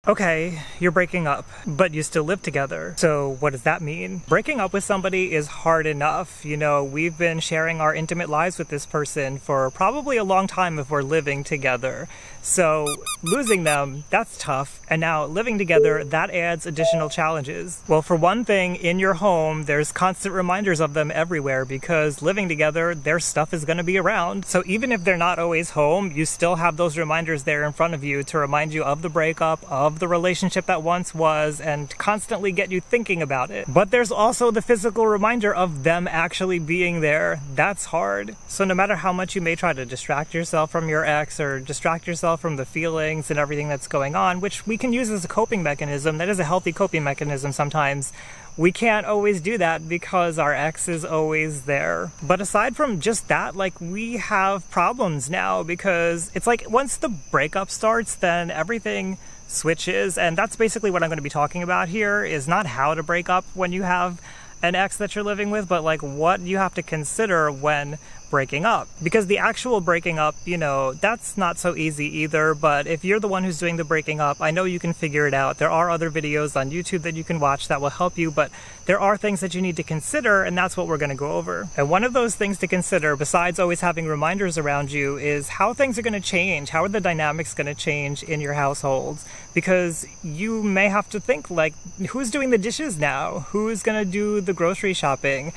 Okay, you're breaking up, but you still live together. So what does that mean? Breaking up with somebody is hard enough. You know, we've been sharing our intimate lives with this person for probably a long time if we're living together. So losing them, that's tough. And now living together, that adds additional challenges. Well, for one thing, in your home, there's constant reminders of them everywhere because living together, their stuff is going to be around. So even if they're not always home, you still have those reminders there in front of you to remind you of the breakup, of the relationship that once was, and constantly get you thinking about it. But there's also the physical reminder of them actually being there. That's hard. So no matter how much you may try to distract yourself from your ex or distract yourself from the feelings and everything that's going on, which we can use as a coping mechanism, that is a healthy coping mechanism sometimes, we can't always do that because our ex is always there. But aside from just that, like, we have problems now because it's like once the breakup starts, then everything switches. And that's basically what I'm going to be talking about here, is not how to break up when you have an ex that you're living with, but like what you have to consider when breaking up. Because the actual breaking up, you know, that's not so easy either, but if you're the one who's doing the breaking up, I know you can figure it out. There are other videos on YouTube that you can watch that will help you, but there are things that you need to consider, and that's what we're going to go over. And one of those things to consider, besides always having reminders around you, is how things are going to change. How are the dynamics going to change in your households? Because you may have to think, like, who's doing the dishes now? Who's going to do the grocery shopping?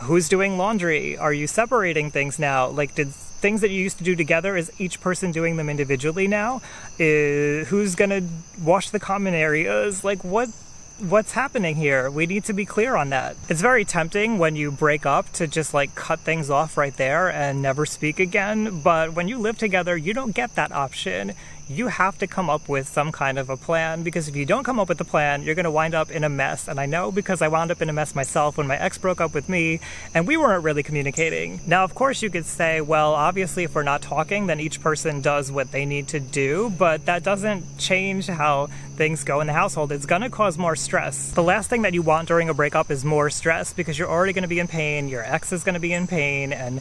Who's doing laundry? Are you separating things now? Like, did things that you used to do together, is each person doing them individually now? Who's gonna wash the common areas? Like, what's happening here? We need to be clear on that. It's very tempting when you break up to just like cut things off right there and never speak again, but when you live together, you don't get that option. You have to come up with some kind of a plan, because if you don't come up with a plan, you're going to wind up in a mess. And I know because I wound up in a mess myself when my ex broke up with me and we weren't really communicating. Now, of course, you could say, well, obviously, if we're not talking, then each person does what they need to do, but that doesn't change how things go in the household. It's going to cause more stress. The last thing that you want during a breakup is more stress, because you're already going to be in pain, your ex is going to be in pain, and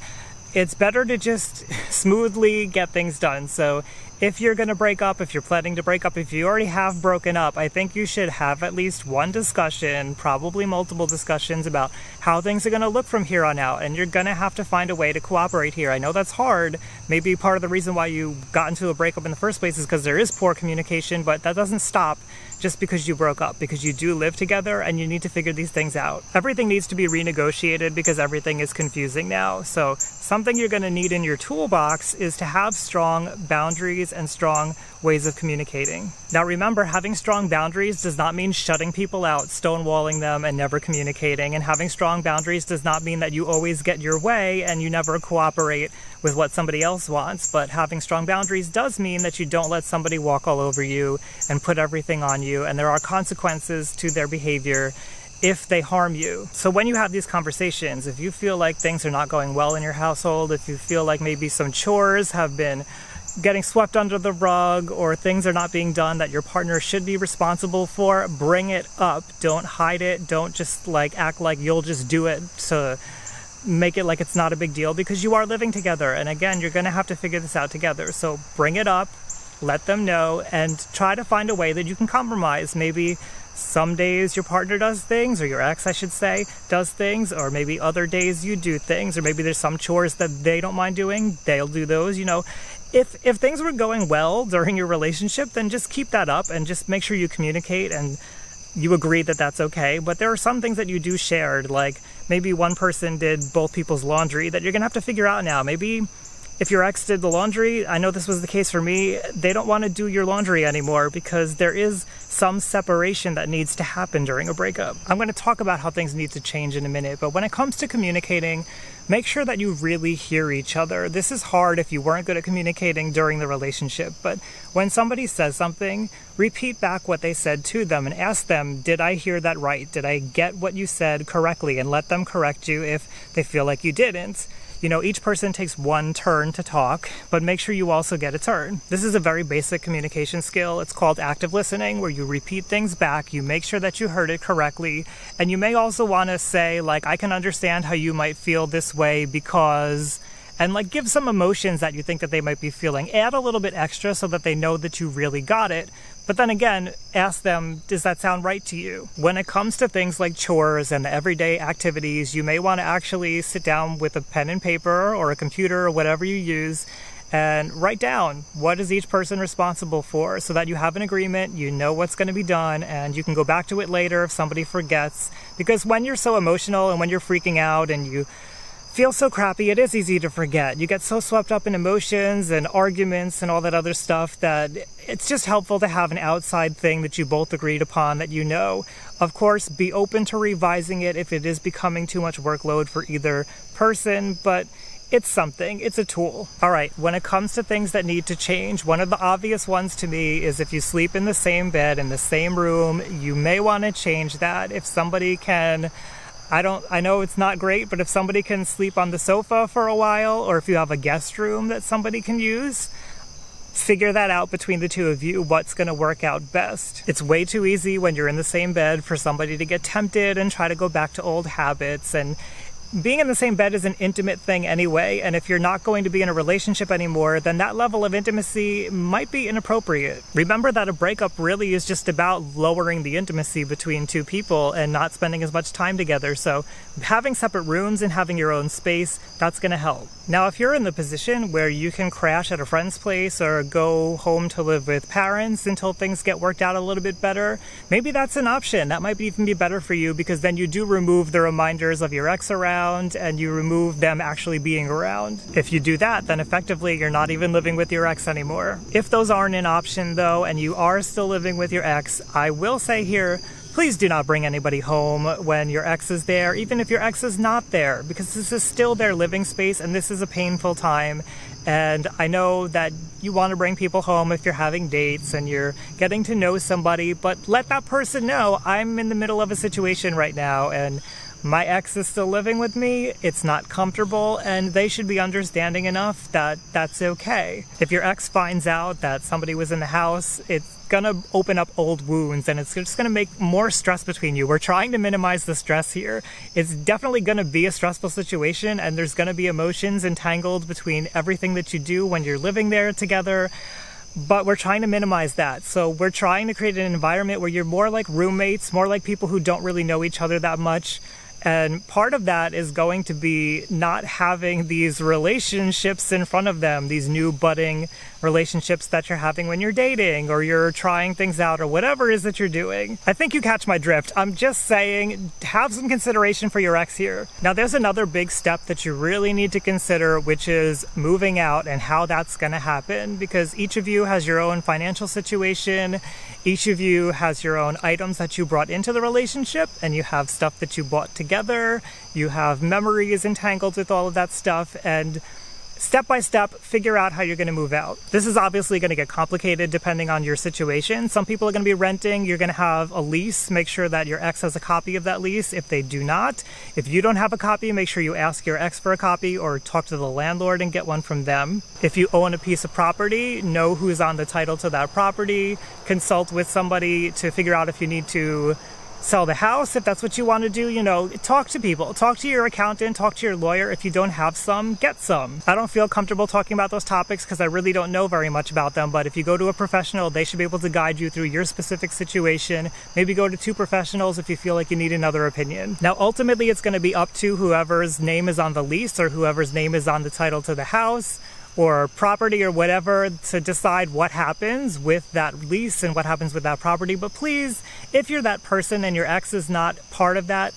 it's better to just smoothly get things done. So if you're going to break up, if you're planning to break up, if you already have broken up, I think you should have at least one discussion, probably multiple discussions, about how things are going to look from here on out. And you're going to have to find a way to cooperate here. I know that's hard. Maybe part of the reason why you got into a breakup in the first place is because there is poor communication, but that doesn't stop just because you broke up, because you do live together and you need to figure these things out. Everything needs to be renegotiated because everything is confusing now. So something you're going to need in your toolbox is to have strong boundaries and strong ways of communicating. Now remember, having strong boundaries does not mean shutting people out, stonewalling them, and never communicating. And having strong boundaries does not mean that you always get your way and you never cooperate with what somebody else wants. But having strong boundaries does mean that you don't let somebody walk all over you and put everything on you, and there are consequences to their behavior if they harm you. So when you have these conversations, if you feel like things are not going well in your household, if you feel like maybe some chores have been getting swept under the rug, or things are not being done that your partner should be responsible for, bring it up. Don't hide it. Don't just like act like you'll just do it to make it like it's not a big deal, because you are living together. And again, you're going to have to figure this out together. So bring it up, let them know, and try to find a way that you can compromise. Maybe some days your partner does things, or your ex, I should say, does things, or maybe other days you do things, or maybe there's some chores that they don't mind doing, they'll do those, you know. If things were going well during your relationship, then just keep that up and just make sure you communicate and you agree that that's okay. But there are some things that you do shared, like maybe one person did both people's laundry, that you're gonna have to figure out now. Maybe if your ex did the laundry, I know this was the case for me, they don't want to do your laundry anymore because there is some separation that needs to happen during a breakup. I'm going to talk about how things need to change in a minute, but when it comes to communicating, make sure that you really hear each other. This is hard if you weren't good at communicating during the relationship, but when somebody says something, repeat back what they said to them and ask them, did I hear that right? Did I get what you said correctly? And let them correct you if they feel like you didn't. You know, each person takes one turn to talk, but make sure you also get a turn. This is a very basic communication skill. It's called active listening, where you repeat things back, you make sure that you heard it correctly, and you may also want to say, like, I can understand how you might feel this way because, and like give some emotions that you think that they might be feeling. Add a little bit extra so that they know that you really got it, But then again, ask them, does that sound right to you? When it comes to things like chores and the everyday activities, you may want to actually sit down with a pen and paper or a computer or whatever you use and write down what is each person responsible for, so that you have an agreement, you know what's going to be done, and you can go back to it later if somebody forgets. Because when you're so emotional and when you're freaking out and you feel so crappy, it is easy to forget. You get so swept up in emotions and arguments and all that other stuff that it's just helpful to have an outside thing that you both agreed upon that you know. Of course, be open to revising it if it is becoming too much workload for either person, but it's something, it's a tool. All right, when it comes to things that need to change, one of the obvious ones to me is if you sleep in the same bed, in the same room, you may want to change that. If somebody can, I know it's not great, but if somebody can sleep on the sofa for a while, or if you have a guest room that somebody can use, figure that out between the two of you, what's going to work out best. It's way too easy when you're in the same bed for somebody to get tempted and try to go back to old habits, and being in the same bed is an intimate thing anyway, and if you're not going to be in a relationship anymore, then that level of intimacy might be inappropriate. Remember that a breakup really is just about lowering the intimacy between two people and not spending as much time together, so having separate rooms and having your own space, that's going to help. Now, if you're in the position where you can crash at a friend's place or go home to live with parents until things get worked out a little bit better, maybe that's an option. That might even be better for you, because then you do remove the reminders of your ex around and you remove them actually being around. If you do that, then effectively you're not even living with your ex anymore. If those aren't an option though, and you are still living with your ex, I will say here, please do not bring anybody home when your ex is there, even if your ex is not there, because this is still their living space and this is a painful time. And I know that you want to bring people home if you're having dates and you're getting to know somebody, but let that person know, I'm in the middle of a situation right now and my ex is still living with me, it's not comfortable, and they should be understanding enough that that's okay. If your ex finds out that somebody was in the house, it's gonna open up old wounds and it's just gonna make more stress between you. We're trying to minimize the stress here. It's definitely gonna be a stressful situation, and there's gonna be emotions entangled between everything that you do when you're living there together. But we're trying to minimize that. So we're trying to create an environment where you're more like roommates, more like people who don't really know each other that much. And part of that is going to be not having these relationships in front of them, these new budding relationships that you're having when you're dating or you're trying things out or whatever it is that you're doing. I think you catch my drift. I'm just saying, have some consideration for your ex here. Now, there's another big step that you really need to consider, which is moving out and how that's going to happen, because each of you has your own financial situation. Each of you has your own items that you brought into the relationship, and you have stuff that you bought together. You have memories entangled with all of that stuff, and step by step, figure out how you're going to move out. This is obviously going to get complicated depending on your situation. Some people are going to be renting. You're going to have a lease. Make sure that your ex has a copy of that lease. If they do not, if you don't have a copy, make sure you ask your ex for a copy or talk to the landlord and get one from them. If you own a piece of property, know who's on the title to that property. Consult with somebody to figure out if you need to sell the house, if that's what you want to do. You know, talk to people, talk to your accountant, talk to your lawyer. If you don't have some, get some. I don't feel comfortable talking about those topics because I really don't know very much about them, but if you go to a professional, they should be able to guide you through your specific situation. Maybe go to 2 professionals if you feel like you need another opinion. Now, ultimately, it's going to be up to whoever's name is on the lease or whoever's name is on the title to the house or property or whatever to decide what happens with that lease and what happens with that property. But please, if you're that person and your ex is not part of that,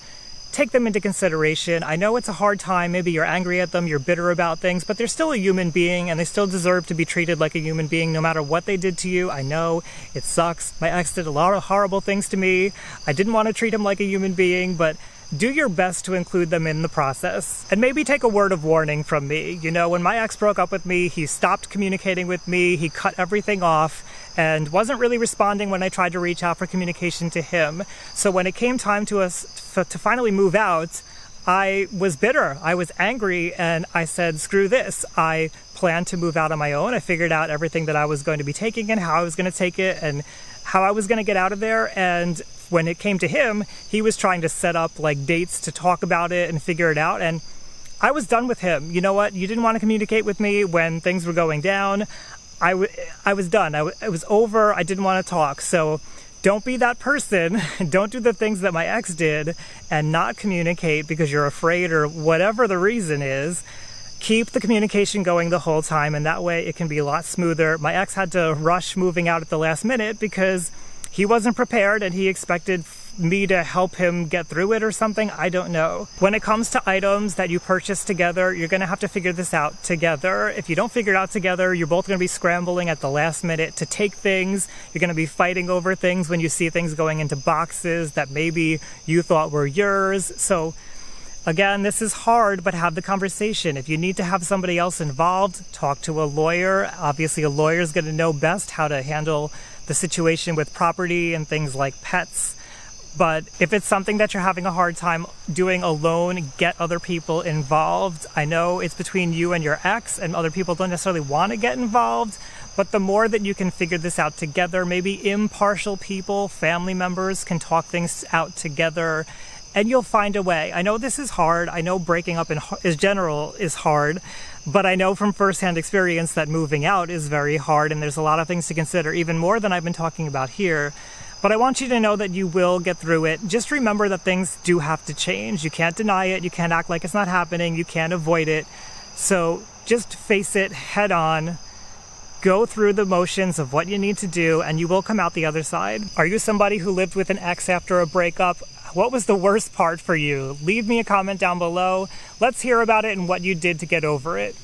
take them into consideration. I know it's a hard time. Maybe you're angry at them, you're bitter about things, but they're still a human being and they still deserve to be treated like a human being no matter what they did to you. I know it sucks. My ex did a lot of horrible things to me. I didn't want to treat him like a human being, but do your best to include them in the process. And maybe take a word of warning from me. You know, when my ex broke up with me, he stopped communicating with me, he cut everything off, and wasn't really responding when I tried to reach out for communication to him. So when it came time to us to finally move out, I was bitter, I was angry, and I said, screw this. I planned to move out on my own. I figured out everything that I was going to be taking and how I was going to take it and how I was going to get out of there. And when it came to him, he was trying to set up like dates to talk about it and figure it out. And I was done with him. You know what? You didn't want to communicate with me when things were going down. I was done. It was over. I didn't want to talk. So don't be that person. Don't do the things that my ex did and not communicate because you're afraid or whatever the reason is. Keep the communication going the whole time, and that way it can be a lot smoother. My ex had to rush moving out at the last minute because he wasn't prepared and he expected me to help him get through it or something. I don't know. When it comes to items that you purchase together, you're going to have to figure this out together. If you don't figure it out together, you're both going to be scrambling at the last minute to take things. You're going to be fighting over things when you see things going into boxes that maybe you thought were yours. So again, this is hard, but have the conversation. If you need to have somebody else involved, talk to a lawyer. Obviously, a lawyer is going to know best how to handle the situation with property and things like pets. But if it's something that you're having a hard time doing alone, get other people involved. I know it's between you and your ex, and other people don't necessarily want to get involved, but the more that you can figure this out together, maybe impartial people, family members can talk things out together, and you'll find a way. I know this is hard. I know breaking up in general is hard, but I know from firsthand experience that moving out is very hard, and there's a lot of things to consider, even more than I've been talking about here. But I want you to know that you will get through it. Just remember that things do have to change. You can't deny it. You can't act like it's not happening. You can't avoid it. So just face it head on. Go through the motions of what you need to do, and you will come out the other side. Are you somebody who lived with an ex after a breakup? What was the worst part for you? Leave me a comment down below. Let's hear about it and what you did to get over it.